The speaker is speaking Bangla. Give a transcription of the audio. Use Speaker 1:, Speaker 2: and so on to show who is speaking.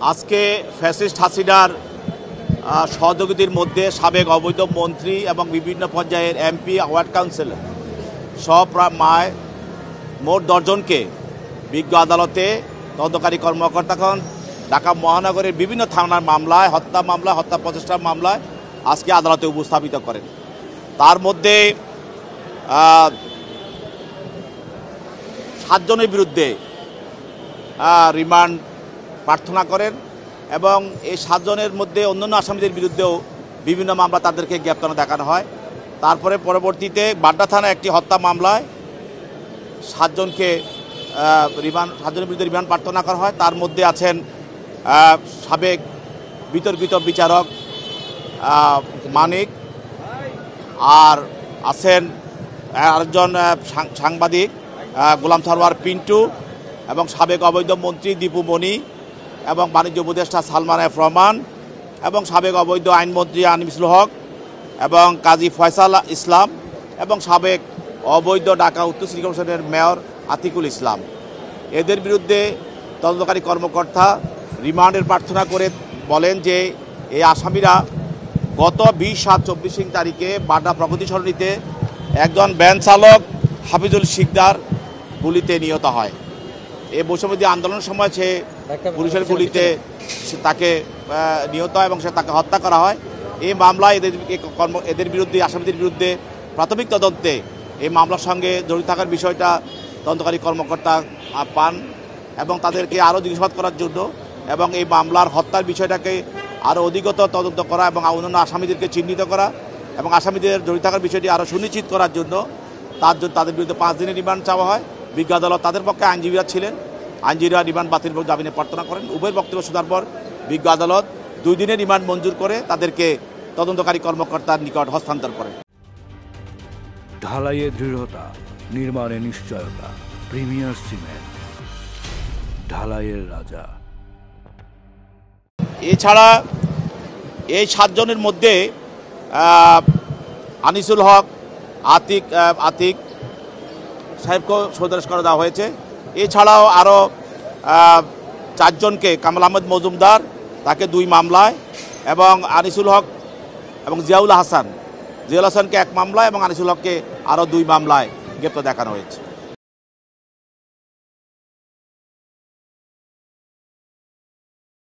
Speaker 1: আজকে ফ্যাসিস্ট হাসিনার সহযোগীদের মধ্যে সাবেক অবৈধ মন্ত্রী এবং বিভিন্ন পর্যায়ের এমপি ওয়ার্ড কাউন্সিলর সহ প্রায় মোট 10 জনকে বিজ্ঞ আদালতে তদন্তকারী কর্মকর্তাগণ ঢাকা মহানগরের বিভিন্ন থানার মামলায় হত্যা প্রচেষ্টার মামলায় আজকে আদালতে উপস্থাপিত করেন। তার মধ্যে 7 জনের বিরুদ্ধে রিমান্ড প্রার্থনা করেন এবং এই 7 জনের মধ্যে অন্যান্য আসামিদের বিরুদ্ধেও বিভিন্ন মামলা তাদেরকে গ্রেপ্তার দেখানো হয়। তারপরে পরবর্তীতে বাড্ডা থানা একটি হত্যা মামলায় 7 জনকে 7 জনের বিরুদ্ধে রিমান্ড প্রার্থনা করা হয়। তার মধ্যে আছেন সাবেক বিতর্কিত বিচারক মানিক, আর আছেন আরেকজন সাংবাদিক গোলাম সরওয়ার পিন্টু এবং সাবেক অবৈধ মন্ত্রী দীপু মনি এবং বাণিজ্য উপদেষ্টা সালমান এফ রহমান এবং সাবেক অবৈধ আইনমন্ত্রী আনিসুল হক এবং কাজী ফয়সাল ইসলাম এবং সাবেক অবৈধ ঢাকা উত্তর সিটি কর্পোরেশনের মেয়র আতিকুল ইসলাম। এদের বিরুদ্ধে তদন্তকারী কর্মকর্তা রিমান্ডের প্রার্থনা করে বলেন যে এই আসামিরা গত 20/7/24 তারিখে বাড্ডা প্রগতি সরণিতে একজন ভ্যান চালক হাফিজুল শিকদার গুলিতে নিহত হয়। এই বৈষম্যবিরোধী আন্দোলনের সময় সে পুলিশের গুলিতে তাকে নিহত হয় এবং তাকে হত্যা করা হয়। এই মামলায় এদের বিরুদ্ধে আসামিদের বিরুদ্ধে প্রাথমিক তদন্তে এই মামলার সঙ্গে জড়িত থাকার বিষয়টা তদন্তকারী কর্মকর্তা পান এবং তাদেরকে আরও জিজ্ঞাসাবাদ করার জন্য এবং এই মামলার হত্যার বিষয়টাকে আরও অধিকতর তদন্ত করা এবং অন্যান্য আসামিদেরকে চিহ্নিত করা এবং আসামিদের জড়িত থাকার বিষয়টি আরও সুনিশ্চিত করার জন্য তাদের বিরুদ্ধে 5 দিনের রিমান্ড চাওয়া হয়। বিজ্ঞ আদালত তাদের পক্ষে আইনজীবীরা ছিলেন, আইনজীবীরা রিমান্ড বাতিল জামিনে প্রার্থনা করেন। উভয়ের বক্তব্য শোনার পর বিজ্ঞ আদালত 2 দিনের রিমান্ড মঞ্জুর করে তাদেরকে তদন্তকারী কর্মকর্তার নিকট হস্তান্তর করেন।
Speaker 2: ঢালাইয়ে দৃঢ়তা, নির্মাণে নিশ্চয়তা, প্রিমিয়ার সিমেন্ট, ঢালাইয়ের রাজা।
Speaker 1: এছাড়া এই 7 জনের মধ্যে আনিসুল হক, আতিক সাহেবকেও সদস্য করে দেওয়া হয়েছে। এছাড়াও আরও 4 জনকে কামাল আহমেদ মজুমদার তাকে 2 মামলায় এবং আনিসুল হক এবং জিয়াউল হাসানকে 1 মামলায় এবং আনিসুল হককে আরও 2 মামলায় গ্রেপ্তার দেখানো হয়েছে।